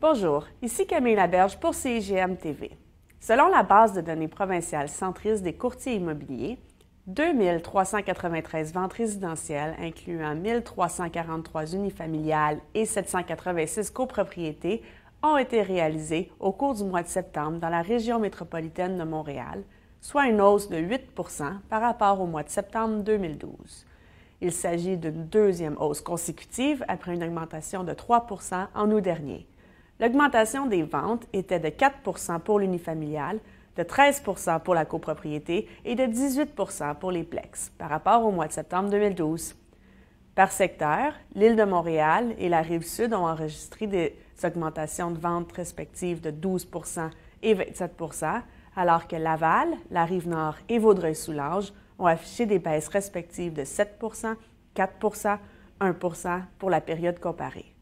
Bonjour, ici Camille Laberge pour CIGM TV. Selon la base de données provinciale centriste des courtiers immobiliers, 2393 ventes résidentielles, incluant 1343 unifamiliales et 786 copropriétés, ont été réalisées au cours du mois de septembre dans la région métropolitaine de Montréal, soit une hausse de 8 par rapport au mois de septembre 2012. Il s'agit d'une deuxième hausse consécutive après une augmentation de 3 en août dernier. L'augmentation des ventes était de 4 pour l'unifamilial, de 13 pour la copropriété et de 18 pour les plex par rapport au mois de septembre 2012. Par secteur, l'île de Montréal et la Rive-Sud ont enregistré des augmentations de ventes respectives de 12 et 27 alors que Laval, la Rive-Nord et Vaudreuil-Soulanges ont affiché des baisses respectives de 7 4 1 pour la période comparée.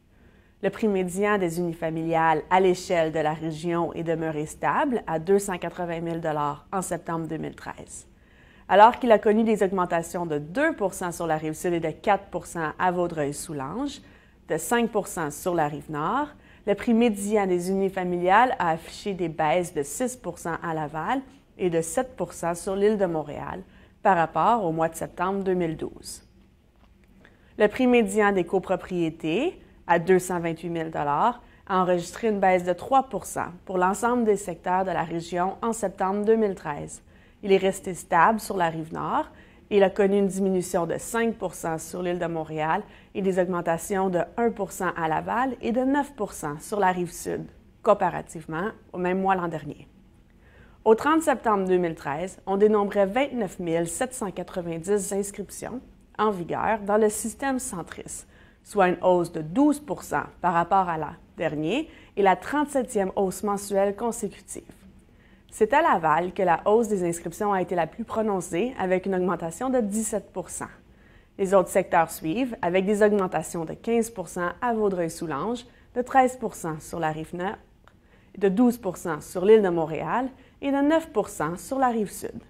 Le prix médian des unifamiliales à l'échelle de la région est demeuré stable à 280 000 en septembre 2013. Alors qu'il a connu des augmentations de 2 sur la Rive-Sud et de 4 à Vaudreuil-Soulanges, de 5 sur la Rive-Nord, le prix médian des unifamiliales a affiché des baisses de 6 à Laval et de 7 sur l'île de Montréal par rapport au mois de septembre 2012. Le prix médian des copropriétés, à 228 000 a enregistré une baisse de 3 pour l'ensemble des secteurs de la région en septembre 2013. Il est resté stable sur la Rive-Nord et il a connu une diminution de 5 sur l'île de Montréal et des augmentations de 1 à Laval et de 9 sur la Rive-Sud, comparativement au même mois l'an dernier. Au 30 septembre 2013, on dénombrait 29 790 inscriptions en vigueur dans le système centriste, soit une hausse de 12 par rapport à l'an dernier et la 37e hausse mensuelle consécutive. C'est à Laval que la hausse des inscriptions a été la plus prononcée, avec une augmentation de 17 Les autres secteurs suivent, avec des augmentations de 15 à Vaudreuil-Soulanges, de 13 sur la Rive-Nord, de 12 sur l'île de Montréal et de 9 sur la Rive-Sud.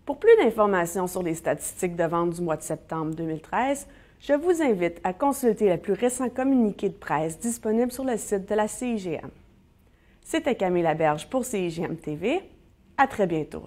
Pour plus d'informations sur les statistiques de vente du mois de septembre 2013, je vous invite à consulter le plus récent communiqué de presse disponible sur le site de la CIGM. C'était Camille Laberge pour CIGM TV. À très bientôt.